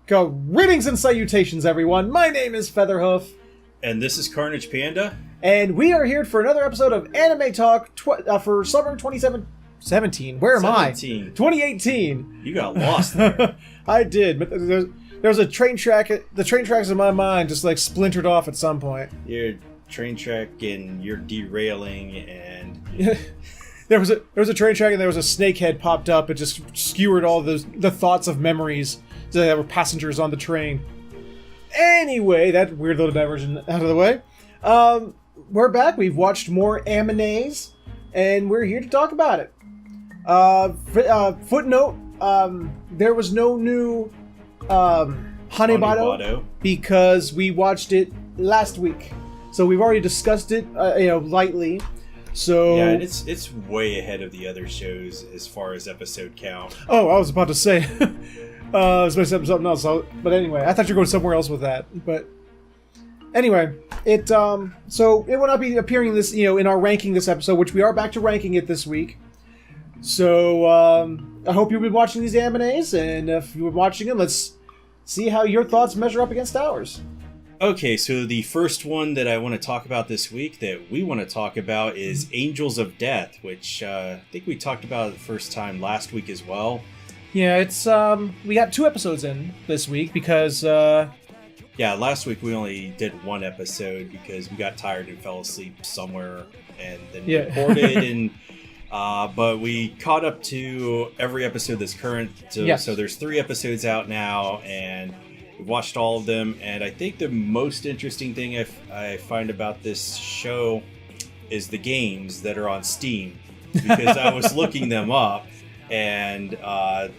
Greetings and salutations, everyone. My name is Featherhoof. And this is CarnagePanda. And we are here for another episode of Anime Talk for summer 2017. Where am 17. I? 2018. You got lost there. I did, but there's a train track. The train tracks in my mind just like splintered off at some point. You're train track and you're derailing and... There was a train track and there was a snake head popped up. It just skewered all the thoughts of memories that were passengers on the train. Anyway, that weird little diversion out of the way. We're back. We've watched more animes, and we're here to talk about it. Footnote, there was no new Hanebado because we watched it last week. So we've already discussed it, lightly. So yeah, and it's way ahead of the other shows as far as episode count. Oh, I was about to say... I was going to say something else, but anyway, I thought you were going somewhere else with that. But anyway, so it will not be appearing in this, in our ranking this episode, which we are back to ranking it this week. So I hope you'll be watching these animes, and if you're watching them, let's see how your thoughts measure up against ours. Okay, so the first one that I want to talk about this week that we want to talk about is Angels of Death, which I think we talked about the first time last week as well. Yeah, it's, we got 2 episodes in this week because, Yeah, last week we only did 1 episode because we got tired and fell asleep somewhere and then recorded, and, but we caught up to every episode that's current, so there's 3 episodes out now, and we've watched all of them, and I think the most interesting thing I find about this show is the games that are on Steam, because I was looking them up. And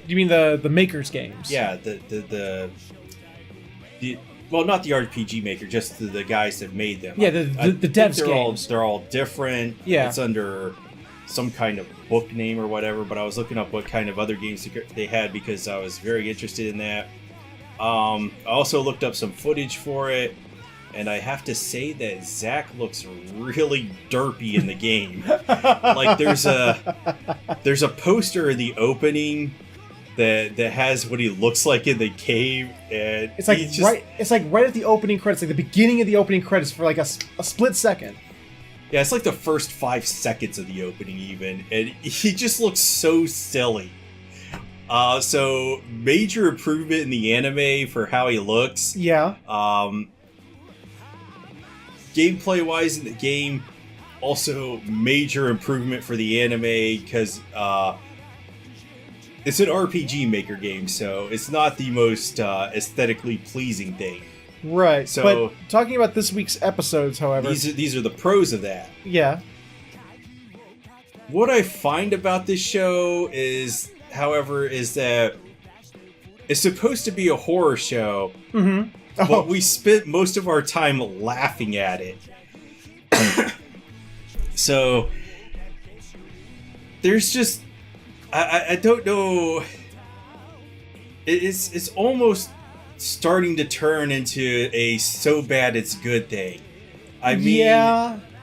you mean the makers games? Yeah, the well, not the RPG maker, just the guys that made them. Yeah, the devs games. They're all different. Yeah, it's under some kind of book name or whatever. But I was looking up what kind of other games they had because I was very interested in that. I also looked up some footage for it. And I have to say that Zach looks really derpy in the game. Like there's a poster in the opening that has what he looks like in the cave, and it's like right at the opening credits, like the beginning of the opening credits for like a split second. Yeah, it's like the first 5 seconds of the opening even, and he just looks so silly. So major improvement in the anime for how he looks. Yeah. Gameplay wise in the game, also major improvement for the anime because it's an RPG maker game, so it's not the most aesthetically pleasing thing. Right. So, but talking about this week's episodes, however, these are the pros of that. Yeah. What I find about this show is, however, is that it's supposed to be a horror show. Mm-hmm. But we spent most of our time laughing at it. So there's just I don't know. It's almost starting to turn into a so bad it's good thing. I mean,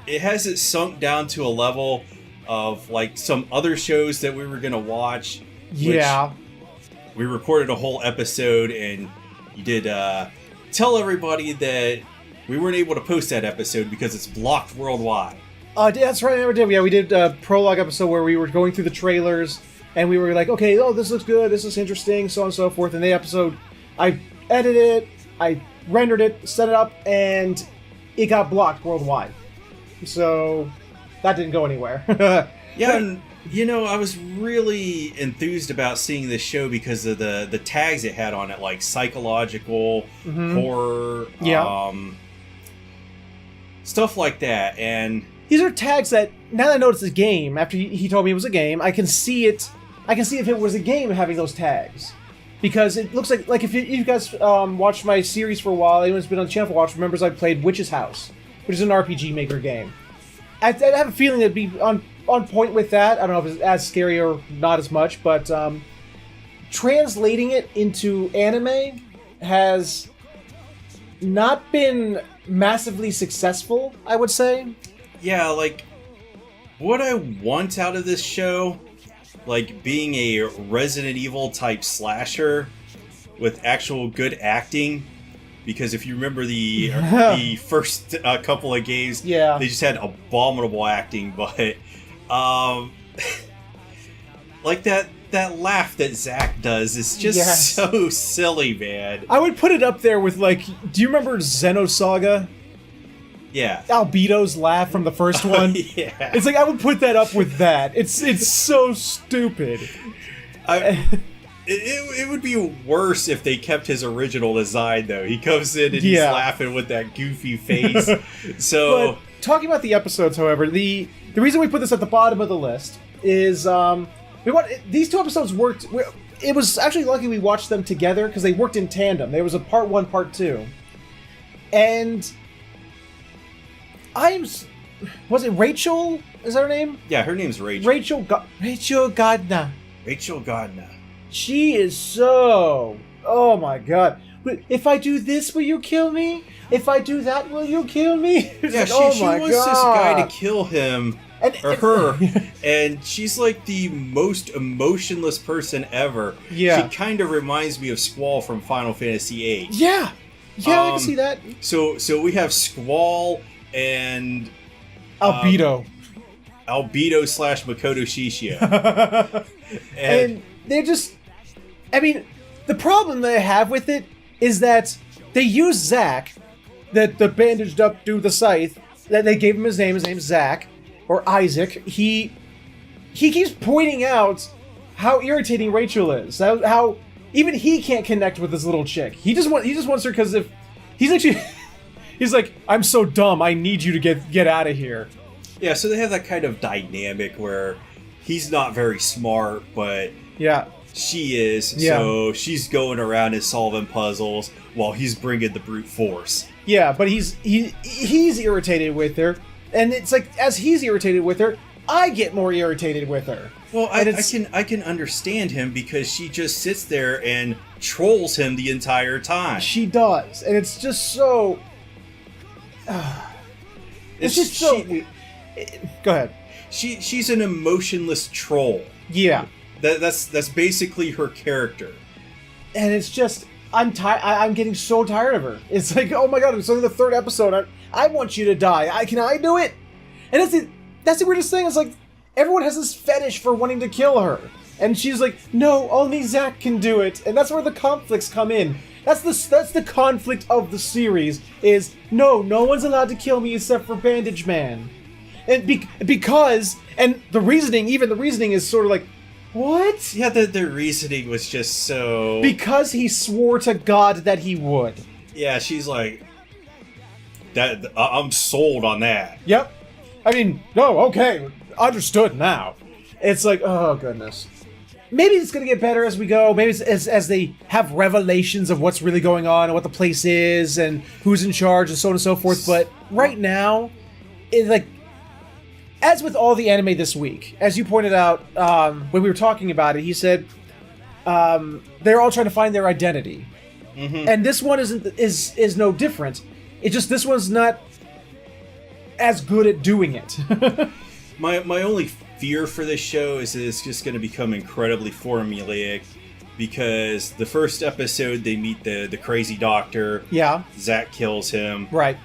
it hasn't sunk down to a level of like some other shows that we were gonna watch. Yeah. We recorded a whole episode, and you did tell everybody that we weren't able to post that episode because it's blocked worldwide. That's right, I never did. Yeah, we did a prologue episode where we were going through the trailers, and we were like, okay, this looks good, this looks interesting, so on and so forth. And the episode, I edited it, I rendered it, set it up, and it got blocked worldwide. So that didn't go anywhere. Yeah, and I was really enthused about seeing this show because of the tags it had on it, like psychological, horror, stuff like that. And these are tags that, now that I know it's a game, after he told me it was a game, I can see it. I can see if it was a game having those tags. Because it looks like if you guys watched my series for a while, anyone who's been on the channel for a while remembers I played Witch's House, which is an RPG maker game. I have a feeling it'd be on point with that. I don't know if it's as scary or not as much, but translating it into anime has not been massively successful, I would say. Yeah, like, what I want out of this show, like being a Resident Evil type slasher, with actual good acting. Because if you remember the first couple of games, yeah, they just had abominable acting. But like that laugh that Zack does is just so silly, man. I would put it up there with, like, do you remember Xenosaga? Yeah. Albedo's laugh from the first one? Yeah. It's like, I would put that up with that. It's so stupid. It would be worse if they kept his original design, though. He comes in and he's laughing with that goofy face. So, but talking about the episodes, however, the reason we put this at the bottom of the list is these two episodes worked. It was actually lucky we watched them together because they worked in tandem. There was a part 1, part 2, and was it Rachel? Is that her name? Yeah, her name's Rachel. Rachel Gardner. Rachel Gardner. She is so... Oh my god. If I do this, will you kill me? If I do that, will you kill me? Yeah, she wants this guy to kill him, or her, and she's like the most emotionless person ever. Yeah. She kind of reminds me of Squall from Final Fantasy VIII. Yeah. Yeah, I can see that. So we have Squall and... Albedo. Albedo / Makoto Shishio. and they're just... I mean, the problem that I have with it is that they use Zack, the bandaged up dude with the scythe, that they gave him his name's Zack, or Isaac. He keeps pointing out how irritating Rachel is. How even he can't connect with this little chick. He just wants her because if he's actually he's like, I'm so dumb, I need you to get out of here. Yeah, so they have that kind of dynamic where he's not very smart, but she is. Yeah. So she's going around and solving puzzles while he's bringing the brute force. Yeah, but he's irritated with her, and it's like as he's irritated with her, I get more irritated with her. Well, I can understand him because she just sits there and trolls him the entire time. She does, and it's just so. It's just so. Go ahead. She's an emotionless troll. Yeah. That's basically her character. And it's just I'm getting so tired of her. It's like, oh my god, it's only the 3rd episode. I want you to die. Can I do it? And that's the weirdest thing. It's like everyone has this fetish for wanting to kill her. And she's like, no, only Zack can do it. And that's where the conflicts come in. That's the conflict of the series is no one's allowed to kill me except for Bandage Man. And because the reasoning is sort of like, what? Yeah, the reasoning was just so... Because he swore to God that he would. Yeah, she's like, that. I'm sold on that. Yep. I mean, no, okay, understood now. It's like, oh goodness. Maybe it's gonna get better as we go. Maybe it's as they have revelations of what's really going on and what the place is and who's in charge and so on and so forth. But right now, it's like... As with all the anime this week, as you pointed out when we were talking about it, he said they're all trying to find their identity, and this one is no different. It's just this one's not as good at doing it. My only fear for this show is that it's just going to become incredibly formulaic, because the first episode they meet the crazy doctor. Yeah, Zack kills him. Right.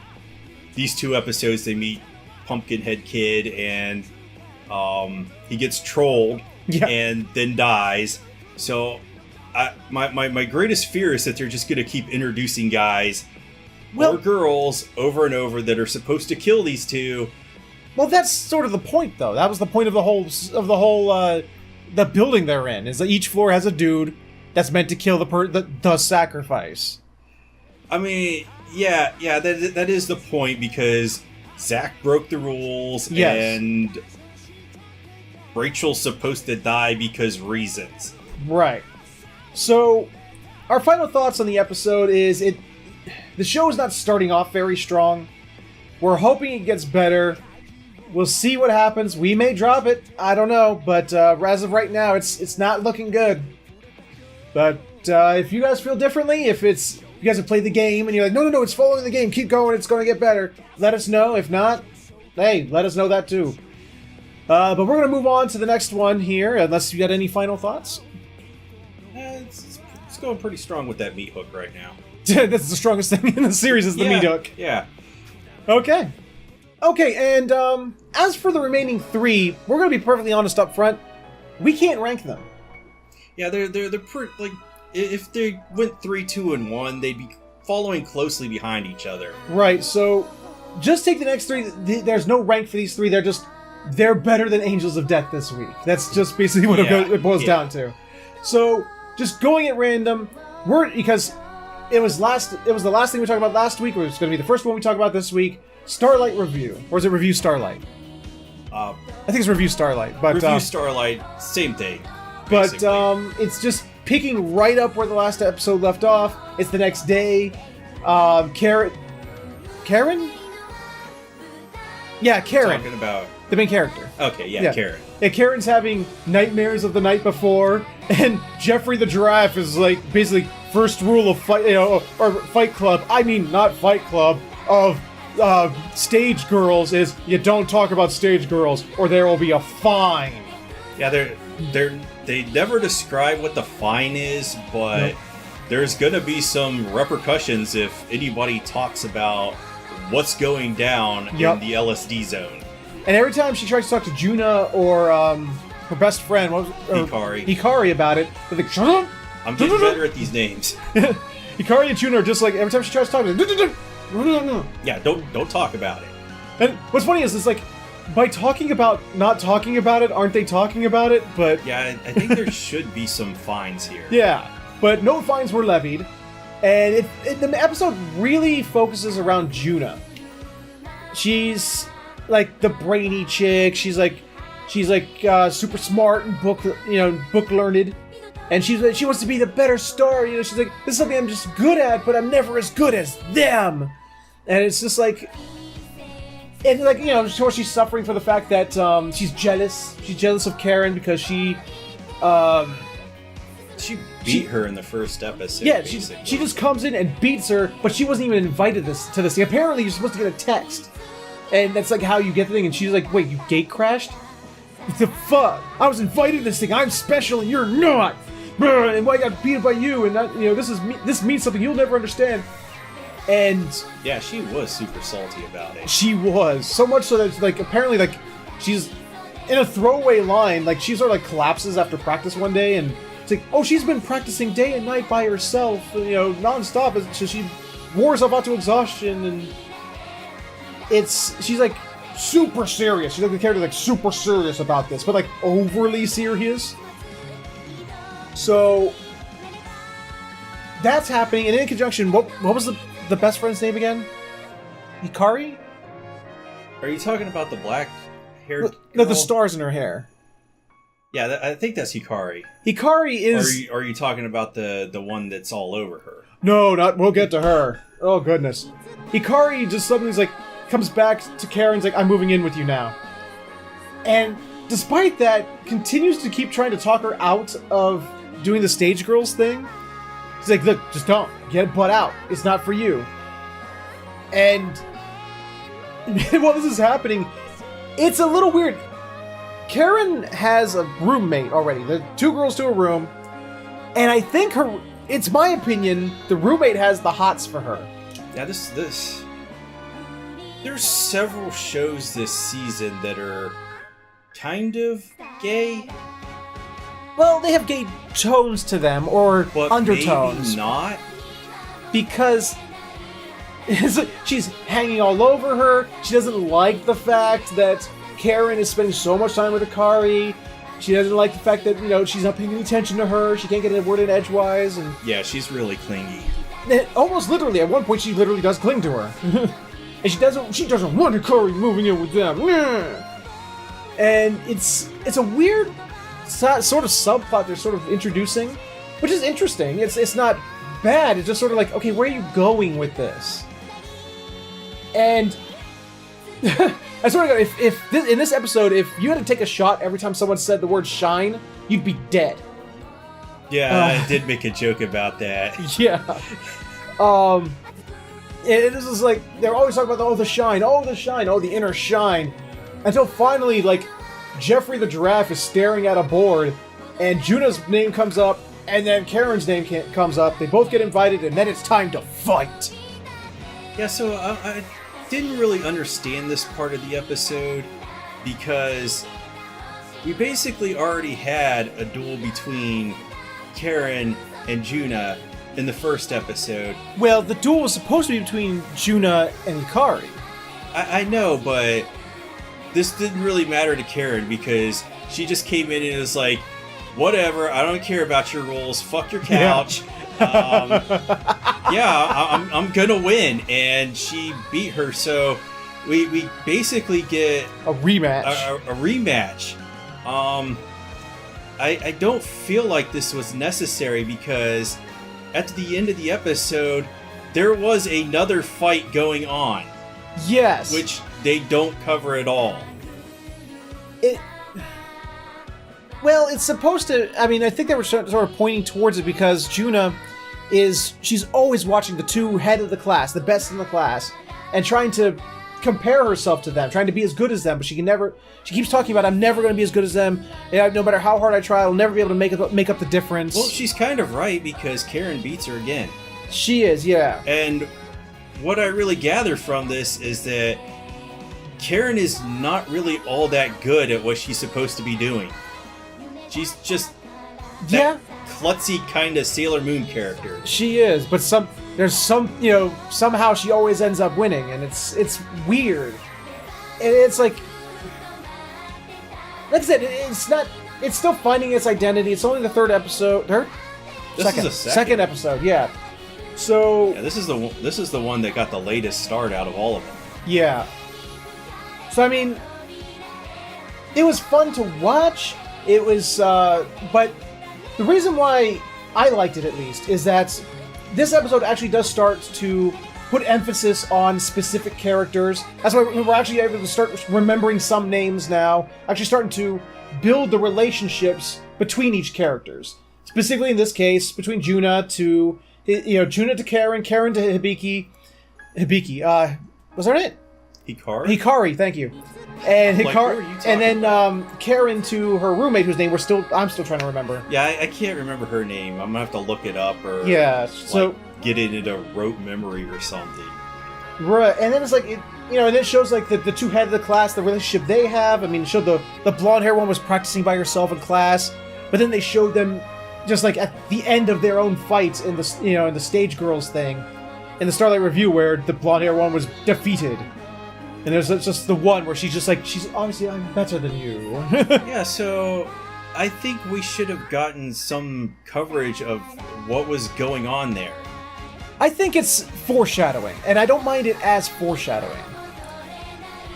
These 2 episodes they meet Pumpkinhead Kid, and he gets trolled and then dies. So my greatest fear is that they're just going to keep introducing guys or girls over and over that are supposed to kill these 2. Well, that's sort of the point, though. That was the point of the whole the building they're in, is that each floor has a dude that's meant to kill the sacrifice. I mean, yeah, that is the point, because Zack broke the rules, and Rachel's supposed to die because reasons. Right. So, our final thoughts on the episode is the show is not starting off very strong. We're hoping it gets better. We'll see what happens. We may drop it. I don't know. But as of right now, it's not looking good. But if you guys feel differently, if you guys have played the game and you're like, no, it's following the game, keep going, it's going to get better, let us know. If not, hey, let us know that too. But we're going to move on to the next one here, unless you got any final thoughts. It's going pretty strong with that meat hook right now. That's the strongest thing in the series is the meat hook. Yeah. Okay. Okay, and as for the remaining 3, we're going to be perfectly honest up front. We can't rank them. Yeah, they're pretty, like, if they went 3, 2, and 1, they'd be following closely behind each other. Right, so just take the next 3. There's no rank for these 3. They're better than Angels of Death this week. That's just basically what it boils down to. So, just going at random, because it was the last thing we talked about last week, or it's going to be the first one we talk about this week. Starlight Review. Or is it Review Starlight? I think it's Review Starlight. But, Review Starlight, same thing. Basically. But it's just picking right up where the last episode left off. It's the next day. Karen? Yeah, Karen. Talking about the main character. Okay, yeah, Karen. Yeah, Karen's having nightmares of the night before, and Jeffrey the Giraffe is like basically first rule of fight, or Fight Club. I mean, not Fight Club of stage girls is you don't talk about stage girls or there will be a fine. Yeah, they never describe what the fine is, but there's gonna be some repercussions if anybody talks about what's going down in the LSD zone. And every time she tries to talk to Juna or her best friend, Hikari about it, they're like, shut up! I'm getting better at these names. Hikari and Juna are just like, every time she tries to talk to them, yeah, don't talk about it. And what's funny is, it's like, by talking about not talking about it, aren't they talking about it? But yeah, I think there should be some fines here. Yeah, but no fines were levied, and the episode really focuses around Juna. She's like the brainy chick. She's like super smart and book learned, and she wants to be the better star. She's like, this is something I'm just good at, but I'm never as good as them. And it's just like, and like, she's suffering for the fact that she's jealous. She's jealous of Karen because she beat her in the first episode. Yeah, she just comes in and beats her, but she wasn't even invited to this thing. Apparently, you're supposed to get a text, and that's like how you get the thing. And she's like, "Wait, you gate crashed? What the fuck? I was invited to this thing. I'm special, and you're not. And why I got beat by you? And that, this means something you'll never understand." And yeah, she was super salty about it. She was so much so that like apparently like she's in a throwaway line. Like she sort of like collapses after practice one day, and it's like, oh, she's been practicing day and night by herself, nonstop. So she wore herself out to exhaustion, and she's like super serious. She's like the character like super serious about this, but like overly serious. So that's happening, and in conjunction, what was the best friend's name again? Hikari? Are you talking about the black-haired girl? No, the stars in her hair. Yeah, I think that's Hikari. Hikari is... Or are you talking about the one that's all over her? No, we'll get to her. Oh, goodness. Hikari just suddenly comes back to Karen's like, I'm moving in with you now. And despite that, continues to keep trying to talk her out of doing the stage girls thing. He's like, look, just don't. Get butt out. It's not for you. And while this is happening, it's a little weird. Karen has a roommate already. The 2 girls to a room. And I think it's my opinion, the roommate has the hots for her. Yeah, there's several shows this season that are kind of gay. Well, they have gay tones to them, or but undertones. Maybe not. Because she's hanging all over her. She doesn't like the fact that Karen is spending so much time with Hikari. She doesn't like the fact that, she's not paying any attention to her. She can't get a word in edgewise. And yeah, she's really clingy. Almost literally, at one point, she literally does cling to her. And she doesn't want Hikari moving in with them. And it's a weird sort of subplot they're sort of introducing, which is interesting. It's not bad. It's just sort of like, okay, where are you going with this? And I sort of go, in this episode, if you had to take a shot every time someone said the word shine, you'd be dead. Yeah, I did make a joke about that. Yeah. This is like, they're always talking about, the shine, the inner shine. Until finally, like, Jeffrey the Giraffe is staring at a board, and Juna's name comes up, And then Karen's name comes up. They both get invited, and then it's time to fight. Yeah, so I didn't really understand this part of the episode because we basically already had a duel between Karen and Juna in the first episode. Well, the duel was supposed to be between Juna and Hikari. I know, but this didn't really matter to Karen because she just came in and was like, whatever, I don't care about your rules, fuck your couch. Yeah, I'm gonna win. And she beat her, so we basically get a rematch. A rematch. I don't feel like this was necessary because at the end of the episode, there was another fight going on. Yes. Which they don't cover at all. Well, it's supposed to... I mean, I think they were sort of pointing towards it because Juna she's always watching the two head of the class, the best in the class, and trying to compare herself to them, trying to be as good as them, but she keeps talking about, I'm never going to be as good as them, no matter how hard I try, I'll never be able to make up the difference. Well, she's kind of right because Karen beats her again. She is, yeah. And what I really gather from this is that Karen is not really all that good at what she's supposed to be doing. She's just that klutzy kind of Sailor Moon character. She is, but somehow she always ends up winning, and it's weird. And it's like I said, it's still finding its identity. It's only the third episode. This is the second episode, yeah. So yeah, this is the one that got the latest start out of all of them. Yeah. So I mean, it was fun to watch. It was, but the reason why I liked it, at least, is that this episode actually does start to put emphasis on specific characters. That's why we're actually able to start remembering some names now. Actually starting to build the relationships between each characters. Specifically in this case, between Juna to Karen, Karen to Hibiki. Was that it? Hikari? Hikari, thank you. And Hikari, and then Karen to her roommate, whose name I'm still trying to remember. Yeah, I can't remember her name. I'm gonna have to look it up or get it into rote memory or something. Right, and then it's like and it shows like the two head of the class, the relationship they have. I mean, it showed the blonde hair one was practicing by herself in class, but then they showed them just like at the end of their own fights in the in the Stage Girls thing, in the Starlight Review, where the blonde hair one was defeated. And there's just the one where she's obviously, I'm better than you. Yeah, so I think we should have gotten some coverage of what was going on there. I think it's foreshadowing, and I don't mind it as foreshadowing.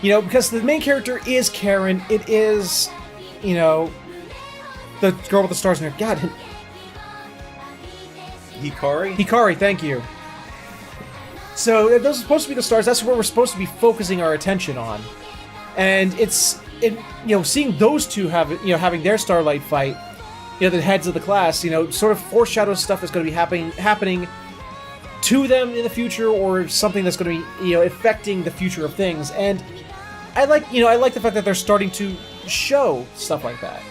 Because the main character is Karen. It is, the girl with the stars in her. God. Hikari, thank you. So those are supposed to be the stars. That's where we're supposed to be focusing our attention on, and seeing those two having their Starlight fight, the heads of the class, sort of foreshadows stuff that's going to be happening to them in the future, or something that's going to be affecting the future of things. And I like the fact that they're starting to show stuff like that.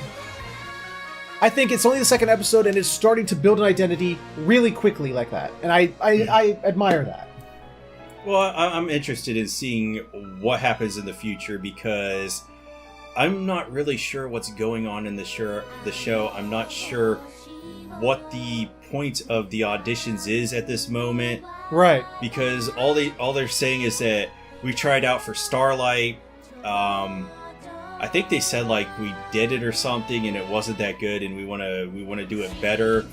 I think it's only the second episode, and it's starting to build an identity really quickly like that, and I admire that. Well, I'm interested in seeing what happens in the future because I'm not really sure what's going on in the show. I'm not sure what the point of the auditions is at this moment. Right. Because all they're saying is that we tried out for Starlight. I think they said like we did it or something and it wasn't that good and we want to do it better,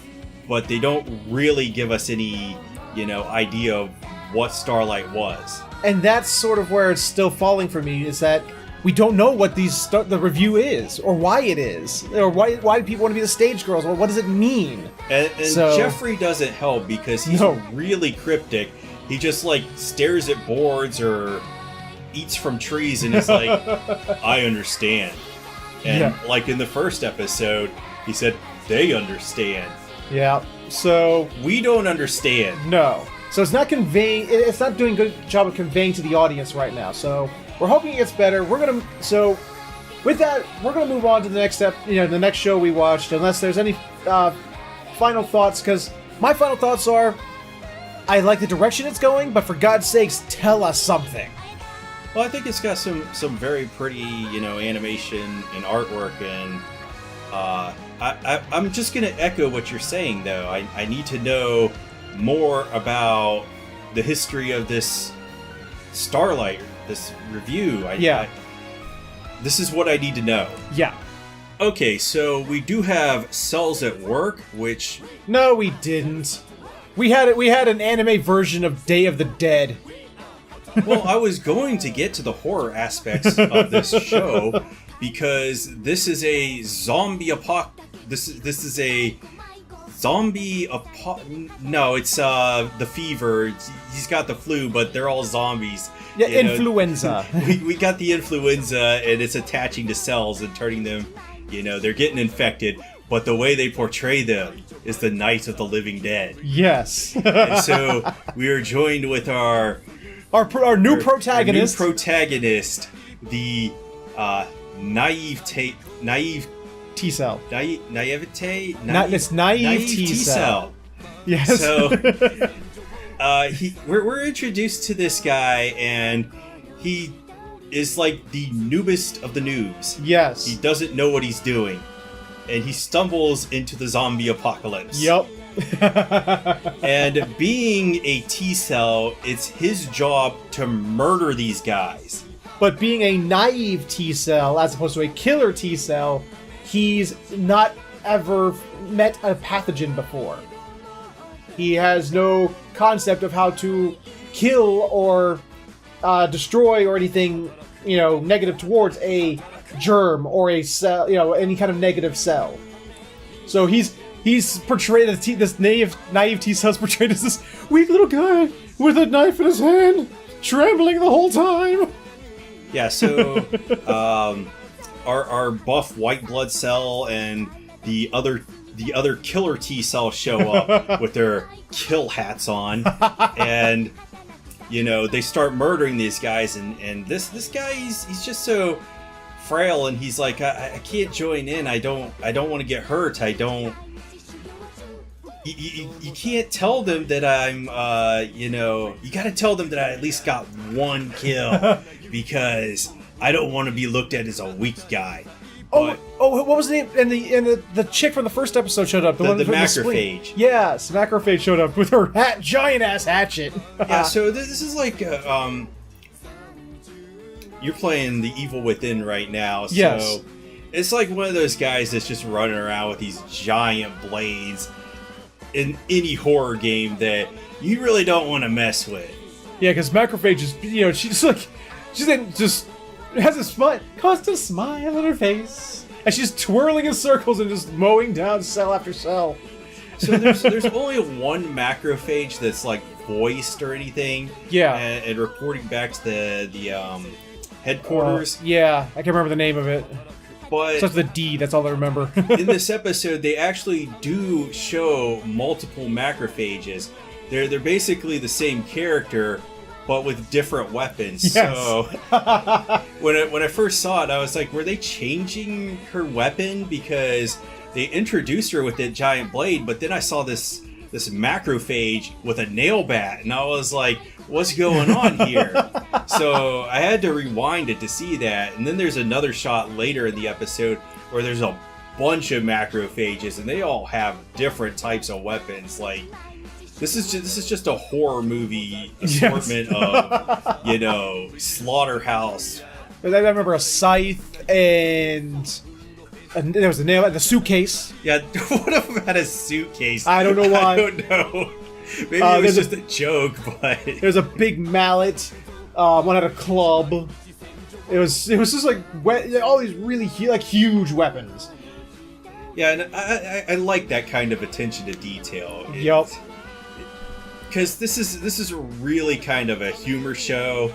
but they don't really give us any idea of what Starlight was. And that's sort of where it's still falling for me, is that we don't know what the review is, or why it is, or why people want to be the Stage Girls, or what does it mean. And Jeffrey doesn't help because he's really cryptic. He just like stares at boards or eats from trees and is like, I understand. And like in the first episode, he said, they understand. Yeah. So we don't understand. No. So it's not conveying. It's not doing a good job of conveying to the audience right now. So we're hoping it gets better. So with that, we're gonna move on to the next step. The next show we watched. Unless there's any final thoughts, because my final thoughts are, I like the direction it's going, but for God's sakes, tell us something. Well, I think it's got some very pretty, animation and artwork, and I'm just going to echo what you're saying, though. I need to know more about the history of this Starlight, this review. This is what I need to know. Yeah. Okay, so we do have Cells at Work, which... No, we didn't. We had an anime version of Day of the Dead. Well, I was going to get to the horror aspects of this show because this is a zombie This is a zombie No, it's the fever. He's got the flu, but they're all zombies. Yeah, influenza. We got the influenza, and it's attaching to cells and turning them. They're getting infected. But the way they portray them is the Night of the Living Dead. Yes. And so we are joined with our new protagonist. Our new protagonist, the naive T-cell. Naivete? It's naive T-cell. Yes. So we're introduced to this guy, and he is like the noobest of the noobs. Yes. He doesn't know what he's doing, and he stumbles into the zombie apocalypse. Yep. And being a T-cell, it's his job to murder these guys. But being a naive T-cell, as opposed to a killer T-cell, he's not ever met a pathogen before. He has no concept of how to kill or destroy or anything, negative towards a germ or a cell, any kind of negative cell. So he's portrayed as this naive T-cell's portrayed as this weak little guy with a knife in his hand, trembling the whole time. Yeah, so our buff white blood cell and the other killer T-cell show up with their kill hats on, and they start murdering these guys, and this guy he's just so frail, and he's like, I can't join in. I don't want to get hurt. You can't tell them that I'm, you got to tell them that I at least got one kill because I don't want to be looked at as a weak guy. But, what was the name? And the chick from the first episode showed up. The macrophage. Yes, macrophage showed up with her giant ass hatchet. Yeah, so this is like, you're playing the Evil Within right now. So yes. It's like one of those guys that's just running around with these giant blades in any horror game that you really don't want to mess with. Yeah, because macrophage is, she just has a constant smile on her face, and she's twirling in circles and just mowing down cell after cell. So there's only one macrophage that's like voiced or anything. Yeah, and reporting back to the headquarters. Yeah, I can't remember the name of it. But starts with a D, that's all I remember. In this episode, they actually do show multiple macrophages. They're basically the same character, but with different weapons. Yes. So when I first saw it, I was like, were they changing her weapon? Because they introduced her with that giant blade, but then I saw this macrophage with a nail bat, and I was like, what's going on here? So I had to rewind it to see that, and then there's another shot later in the episode where there's a bunch of macrophages, and they all have different types of weapons. Like, this is just a horror movie assortment of, slaughterhouse. I remember a scythe and there was a nail and the suitcase. Yeah, one of them had a suitcase. I don't know why. I don't know. Maybe it was just a joke, but there's a big mallet. One had a club. It was just like all these really huge weapons. Yeah, and I like that kind of attention to detail. Yup. Because this is really kind of a humor show,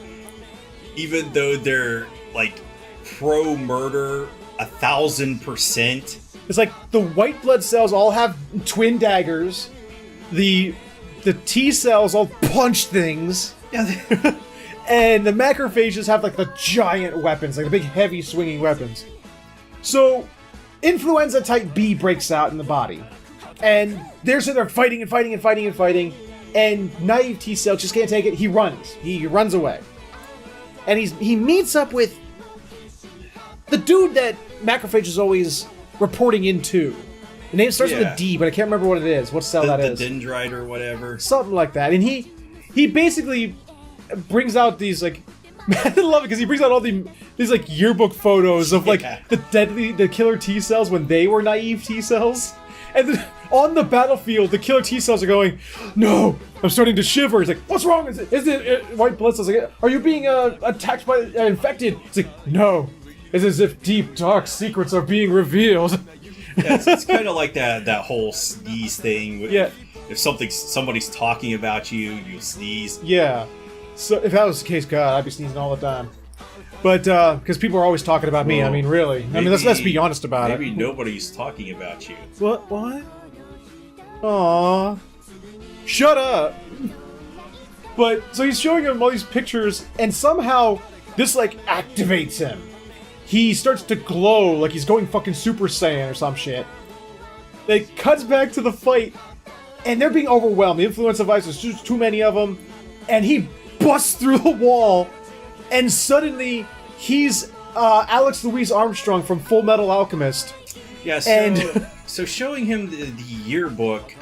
even though they're like pro murder 1,000%. It's like the white blood cells all have twin daggers. The T cells all punch things. Yeah. And the macrophages have like the giant weapons, like the big heavy swinging weapons. So influenza type B breaks out in the body. And they're sitting there fighting and fighting and fighting and fighting. And naive T-Cell just can't take it. He runs. He runs away. And he meets up with the dude that Macrophage is always reporting into. The name starts with a D, but I can't remember what it is. What cell that is. The Dendrite or whatever. Something like that. And he basically brings out these, like... I love it because he brings out all these like yearbook photos of like the killer T-Cells when they were naive T-Cells. And then on the battlefield, the killer T-Cells are going, "No, I'm starting to shiver." He's like, "What's wrong? Is it white blood cells? Like, are you being attacked by infected?" It's like, "No, it's as if deep dark secrets are being revealed." Yeah, it's kind of like that whole sneeze thing. Yeah. If somebody's talking about you, you sneeze. Yeah. So if that was the case, God, I'd be sneezing all the time. But because people are always talking about me. I mean, really. I mean, let's be honest about it. Maybe nobody's talking about you. What? Aww. Shut up. But so he's showing him all these pictures, and somehow this like activates him. He starts to glow like he's going fucking Super Saiyan or some shit. It cuts back to the fight, and they're being overwhelmed. The influence of ice, there's just too many of them, and he busts through the wall, and suddenly he's Alex Louise Armstrong from Full Metal Alchemist. Yeah, so showing him the yearbook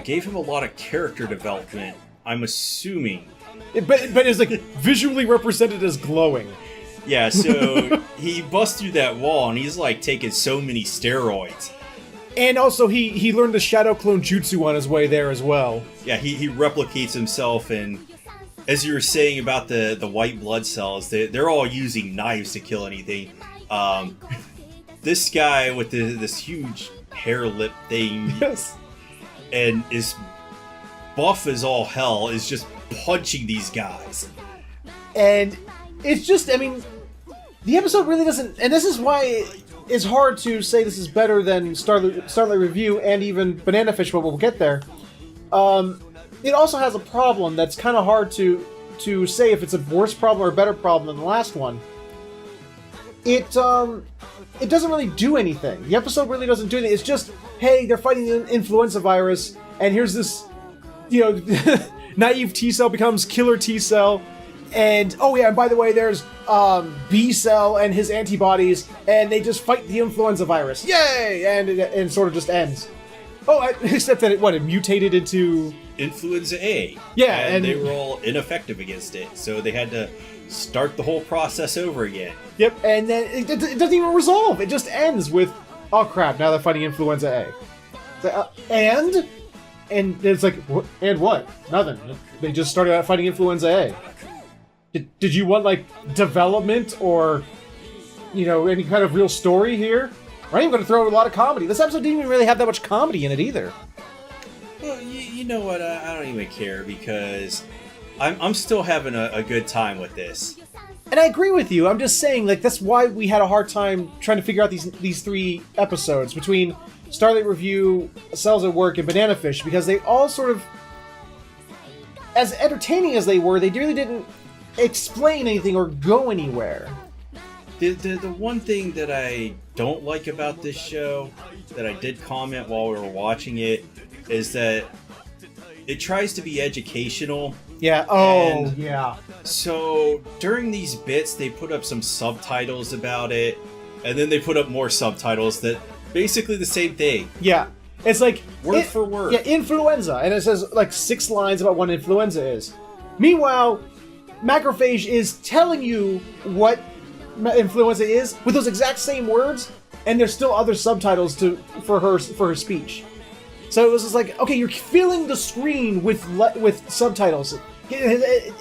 gave him a lot of character development, I'm assuming. But it's like visually represented as glowing. Yeah, so he busts through that wall, and he's like taking so many steroids. And also, he learned the Shadow Clone Jutsu on his way there as well. Yeah, he replicates himself, and as you were saying about the white blood cells, they're all using knives to kill anything. This guy with this huge hair lip thing, yes, and is buff as all hell, is just punching these guys. And it's just, I mean, the episode really doesn't, and this is why it's hard to say this is better than Starlight Review and even Banana Fish, but we'll get there. It also has a problem that's kind of hard to say if it's a worse problem or a better problem than the last one. It doesn't really do anything. The episode really doesn't do anything. It's just, hey, they're fighting the influenza virus, and here's this, naive T-Cell becomes killer T-Cell, and oh yeah, and by the way, there's B-Cell and his antibodies, and they just fight the influenza virus. Yay! And it sort of just ends. Oh, except that it mutated into Influenza A. Yeah, and they were all ineffective against it, so they had to start the whole process over again. Yep, and then it doesn't even resolve. It just ends with, oh crap, now they're fighting Influenza A. And it's like, and what? Nothing. They just started out fighting Influenza A. Did you want, like, development or, any kind of real story here? We're not even going to throw a lot of comedy. This episode didn't even really have that much comedy in it either. Well, you know what? I don't even care because I'm still having a good time with this. And I agree with you. I'm just saying, like, that's why we had a hard time trying to figure out these 3 episodes between Starlight Review, Cells at Work, and Banana Fish, because they all sort of, as entertaining as they were, they really didn't explain anything or go anywhere. The one thing that I don't like about this show, that I did comment while we were watching it, is that it tries to be educational. Yeah, yeah. So during these bits, they put up some subtitles about it, and then they put up more subtitles that basically the same thing. Yeah. It's like word for word. Yeah, influenza, and it says like 6 lines about what influenza is. Meanwhile, Macrophage is telling you what influenza is with those exact same words, and there's still other subtitles for her speech. So it was just like, okay, you're filling the screen with subtitles.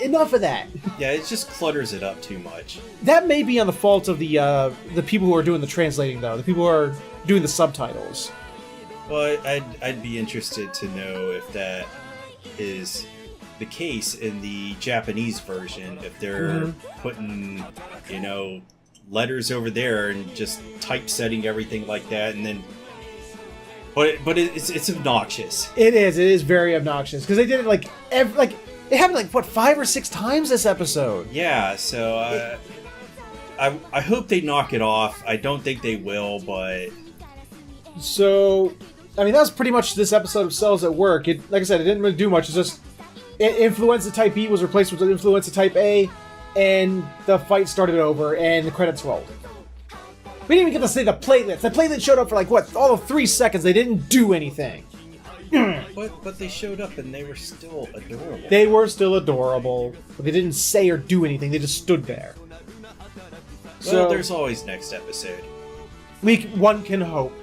Enough of that. Yeah, it just clutters it up too much. That may be on the fault of the people who are doing the translating, though. The people who are doing the subtitles. Well, I'd be interested to know if that is the case in the Japanese version, if they're putting, letters over there and just typesetting everything like that, and then. But it's obnoxious. It is very obnoxious because they did it it happened 5 or 6 times this episode. Yeah, so I hope they knock it off. I don't think they will, but so I mean, that was pretty much this episode of Cells at Work. It, like I said, it didn't really do much. It's just Influenza Type B was replaced with Influenza Type A, and the fight started over, and the credits rolled. We didn't even get to say the platelets. The platelets showed up for like, what, all of 3 seconds. They didn't do anything. But they showed up and they were still adorable. They were still adorable, but they didn't say or do anything. They just stood there. So there's always next episode. One can hope.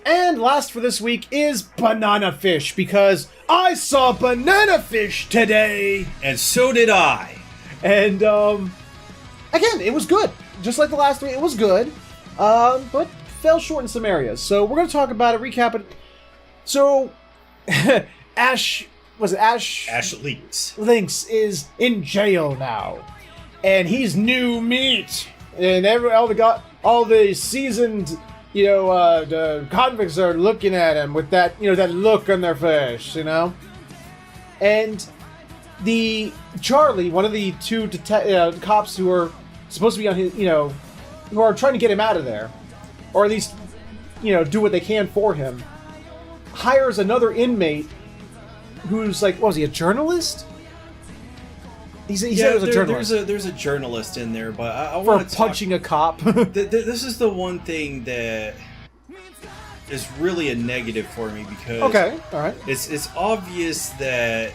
And last for this week is Banana Fish, because I saw Banana Fish today! And so did I! And, again, it was good. Just like the last 3, it was good. But fell short in some areas. So we're going to talk about it, recap it. So, Ash Lynx is in jail now. And he's new meat. And all the seasoned... the convicts are looking at him with that, that look on their face, And the Charlie, one of the 2 cops who are supposed to be on his, who are trying to get him out of there, or at least, do what they can for him, hires another inmate who's like, what was he, a journalist? He said it was a journalist. There's a journalist in there, but I want to punching a cop. This is the one thing that is really a negative for me because okay, all right, it's obvious that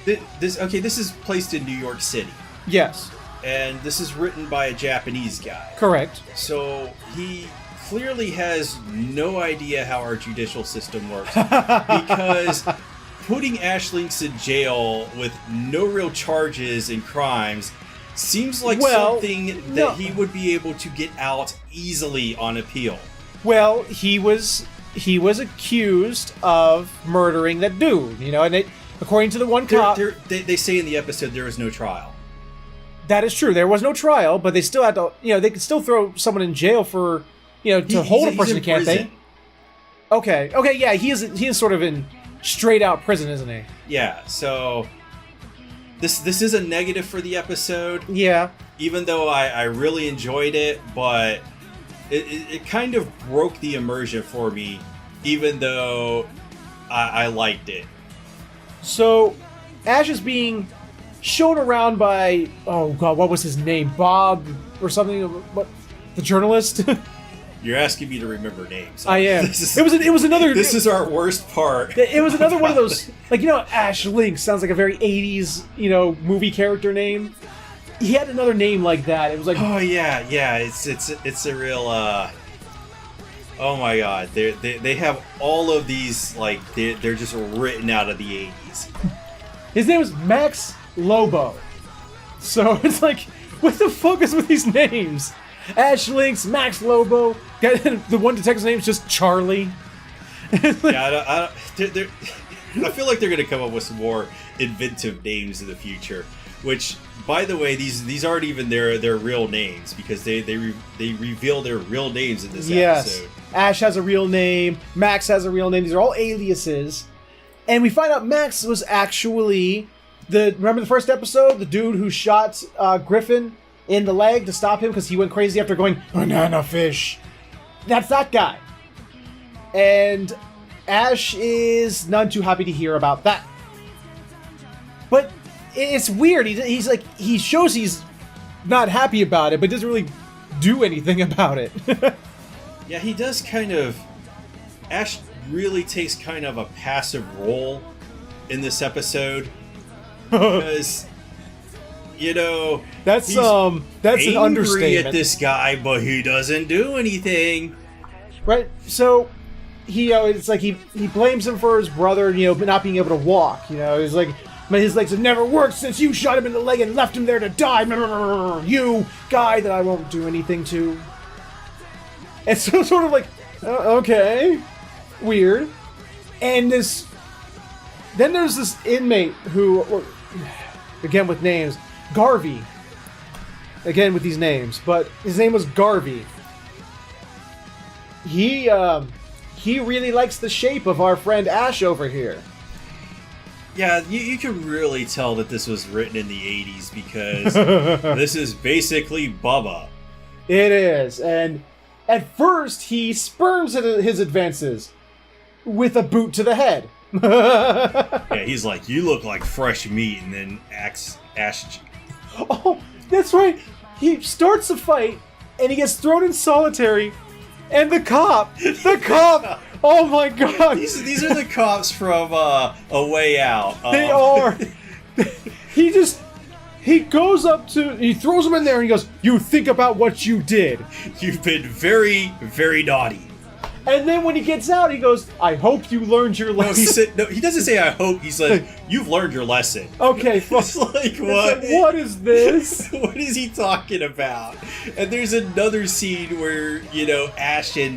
this is placed in New York City. Yes, and this is written by a Japanese guy. Correct. So he clearly has no idea how our judicial system works because. Putting Ash Lynx in jail with no real charges and crimes seems like something that he would be able to get out easily on appeal. Well, he was accused of murdering that dude, and according to the one cop... They say in the episode there was no trial. That is true. There was no trial, but they still had to... they could still throw someone in jail for, to hold a person, can't they? Okay, yeah, he is sort of in... straight out prison, isn't he? Yeah, so this is a negative for the episode. Yeah. Even though I really enjoyed it, but it kind of broke the immersion for me, even though I liked it. So, Ash is being shown around by, oh god, what was his name? Bob or something? What? The journalist? You're asking me to remember names. I am. It was another. This is our worst part. It was another one of those, like Ash Lynx sounds like a very 80s, movie character name. He had another name like that. It was like, oh yeah, it's a real. Oh my god, they have all of these like they're just written out of the 80s. His name was Max Lobo. So it's like, what the fuck is with these names? Ash Lynx, Max Lobo. The one detective's name is just Charlie. Yeah, I feel like they're going to come up with some more inventive names in the future. Which, by the way, these aren't even their real names because they reveal their real names in this episode. Ash has a real name. Max has a real name. These are all aliases. And we find out Max was actually remember the first episode, the dude who shot Griffin in the leg to stop him because he went crazy after going banana fish. That's that guy. And Ash is none too happy to hear about that. But it's weird. He's like, he shows he's not happy about it, but doesn't really do anything about it. Yeah, he does kind of... Ash really takes kind of a passive role in this episode. Because... that's an understatement. At this guy, but he doesn't do anything. Right. So it's like he blames him for his brother, not being able to walk. He's like, his legs have never worked since you shot him in the leg and left him there to die. You guy that I won't do anything to. And so sort of like, okay, weird. And then there's this inmate who, again with names. Garvey. Again with these names, but his name was Garvey. He really likes the shape of our friend Ash over here. Yeah, you can really tell that this was written in the 80s because this is basically Bubba. It is, and at first he spurns at his advances. with a boot to the head. Yeah, he's like, you look like fresh meat, and then Ash. Oh, that's right. He starts a fight, and he gets thrown in solitary, and the cop, oh my god. These are the cops from A Way Out. They are. He goes up to, he throws him in there, and he goes, you think about what you did. You've been very, very naughty. And then when he gets out, he goes, I hope you learned your lesson. No, he doesn't say I hope. He said, you've learned your lesson. Okay, it's like, what? Like, what is this? What is he talking about? And there's another scene where, Ash and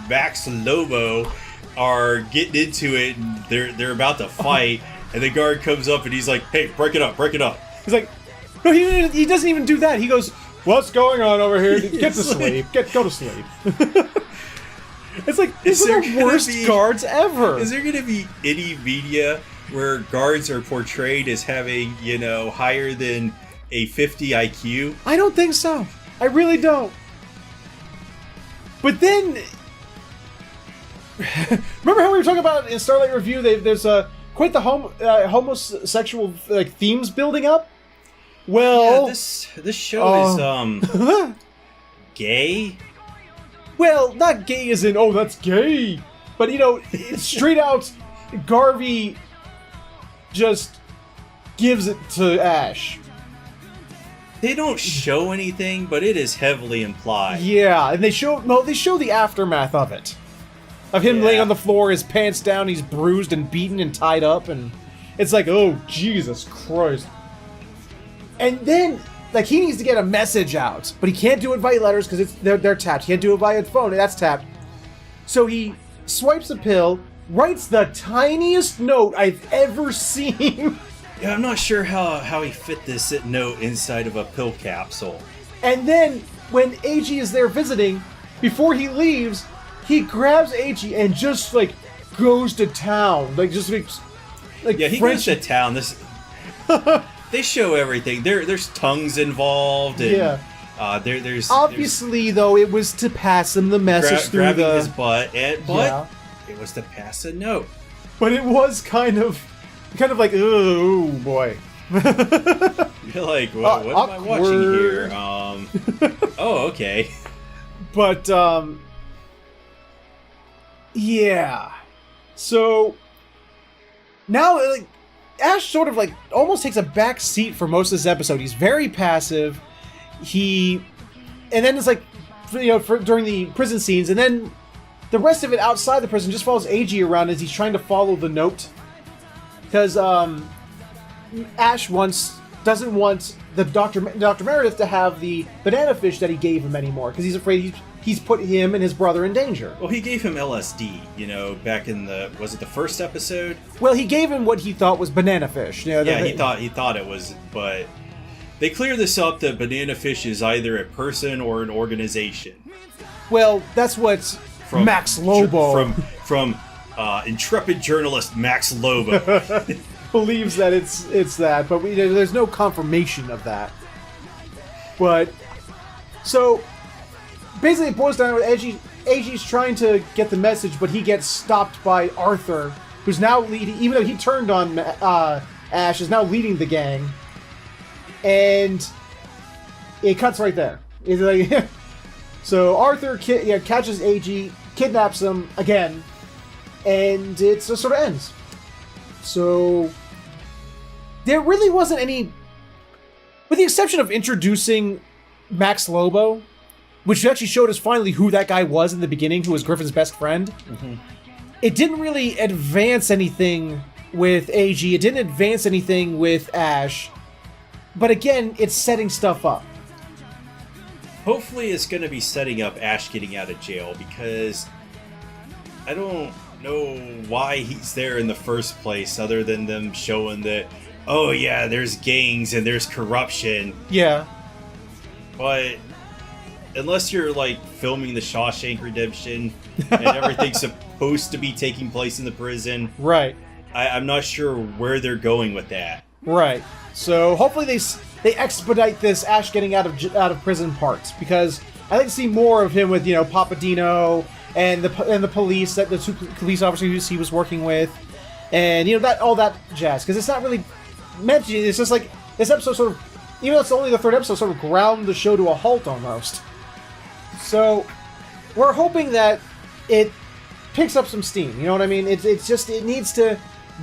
Max Lobo are getting into it, and they're about to fight, and the guard comes up, and he's like, hey, break it up. He's like, no, he doesn't even do that. He goes, what's going on over here? Get to sleep. Go to sleep. It's like, these are the worst guards ever. Is there going to be any media where guards are portrayed as having, higher than a 50 IQ? I don't think so. I really don't. But then, remember how we were talking about in Starlight Review, there's quite the homosexual themes building up? Well... Yeah, this show is, gay? Well, not gay as in, oh, that's gay. But, it's straight out, Garvey just gives it to Ash. They don't show anything, but it is heavily implied. Yeah, and they show the aftermath of it. Of him laying on the floor, his pants down, he's bruised and beaten and tied up, and it's like, oh, Jesus Christ. And then... he needs to get a message out, but he can't do it via letters because they're tapped. He can't do it via phone, that's tapped. So he swipes a pill, writes the tiniest note I've ever seen. Yeah, I'm not sure how he fit this note inside of a pill capsule. And then, when AG is there visiting, before he leaves, he grabs AG and just, goes to town. Yeah, he goes to town. This... They show everything. There's tongues involved. And, there's obviously, though, it was to pass him the message through grabbing his butt, but it was to pass a note. But it was kind of like, oh boy. You're like, what am I watching here? Oh, okay. But yeah. So now, Ash sort of almost takes a back seat for most of this episode. He's very passive. And then it's during the prison scenes, and then the rest of it outside the prison just follows AG around as he's trying to follow the note. Because Ash doesn't want the Dr. Meredith to have the banana fish that he gave him anymore, because he's afraid he's put him and his brother in danger. Well, he gave him LSD, back in was it the first episode? Well, he gave him what he thought was banana fish. He thought it was, but they clear this up that banana fish is either a person or an organization. Well, that's what Max Lobo from intrepid journalist Max Lobo believes that it's that, but there's no confirmation of that. But so basically, it boils down to AG's trying to get the message, but he gets stopped by Arthur, who's now leading. Even though he turned on Ash, is now leading the gang, and it cuts right there. It's so Arthur catches AG, kidnaps him again, and it just sort of ends. So there really wasn't any, with the exception of introducing Max Lobo, which actually showed us finally who that guy was in the beginning, who was Griffin's best friend. Mm-hmm. It didn't really advance anything with AG. It didn't advance anything with Ash. But again, it's setting stuff up. Hopefully it's going to be setting up Ash getting out of jail, because I don't know why he's there in the first place, other than them showing that, oh yeah, there's gangs and there's corruption. Yeah. But unless you're filming the Shawshank Redemption and everything's supposed to be taking place in the prison, right? I'm not sure where they're going with that. Right. So hopefully they expedite this Ash getting out of prison parts, because I'd like to see more of him with Papadino and the police, that the two police officers he was working with, and that all that jazz. Because it's not really mentioned. It's just like this episode sort of, even though it's only the 3rd episode, sort of ground the show to a halt almost. So we're hoping that it picks up some steam. You know what I mean? It's just, it needs to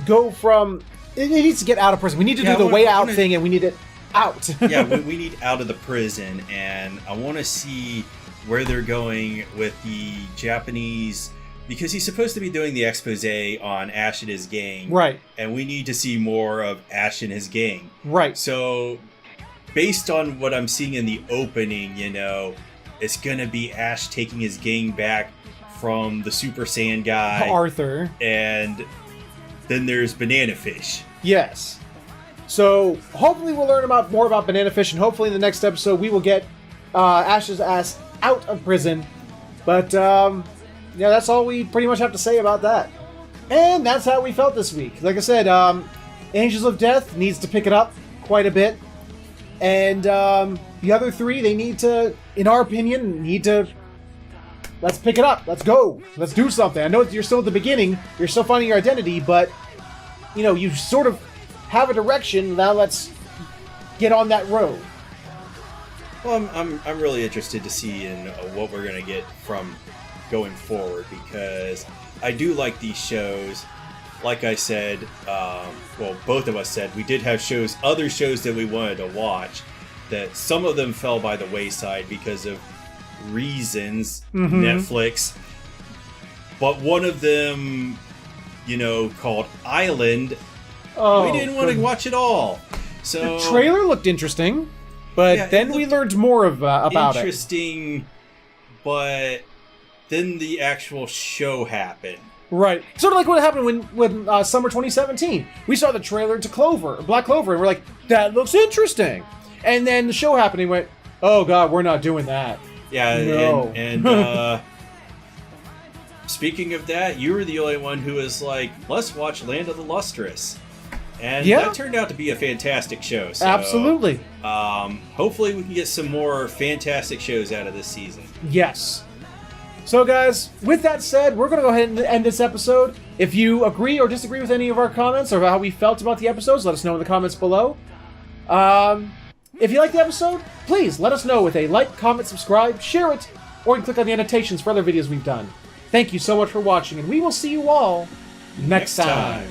go from, it needs to get out of prison. We need to do the way out thing, and we need it out. Yeah, we need out of the prison, and I want to see where they're going with the Japanese, because he's supposed to be doing the expose on Ash and his gang. Right. And we need to see more of Ash and his gang. Right. So, based on what I'm seeing in the opening, it's going to be Ash taking his gang back from the Super Saiyan guy. Arthur. And then there's Banana Fish. Yes. So, hopefully we'll learn more about Banana Fish, and hopefully in the next episode we will get Ash's ass out of prison. But, that's all we pretty much have to say about that. And that's how we felt this week. Like I said, Angels of Death needs to pick it up quite a bit. And the other 3, they need to, in our opinion, let's pick it up. Let's go. Let's do something. I know you're still at the beginning. You're still finding your identity, but, you sort of have a direction. Now let's get on that road. Well, I'm really interested to see in what we're going to get from going forward, because I do like these shows. Like I said, both of us said, we did have other shows that we wanted to watch, that some of them fell by the wayside because of reasons, Netflix. But one of them, called Island, we didn't want to watch it all. So the trailer looked interesting, but then we learned more about it. Interesting, but then the actual show happened. Right. Sort of like what happened when summer 2017. We saw the trailer to Black Clover, and we're like, that looks interesting. And then the show happened, and we went, oh god, we're not doing that. Yeah, no. and speaking of that, you were the only one who was like, let's watch Land of the Lustrous. And that turned out to be a fantastic show. So, absolutely. Hopefully we can get some more fantastic shows out of this season. Yes. So guys, with that said, we're going to go ahead and end this episode. If you agree or disagree with any of our comments or how we felt about the episodes, let us know in the comments below. If you like the episode, please let us know with a like, comment, subscribe, share it, or you can click on the annotations for other videos we've done. Thank you so much for watching, and we will see you all next time.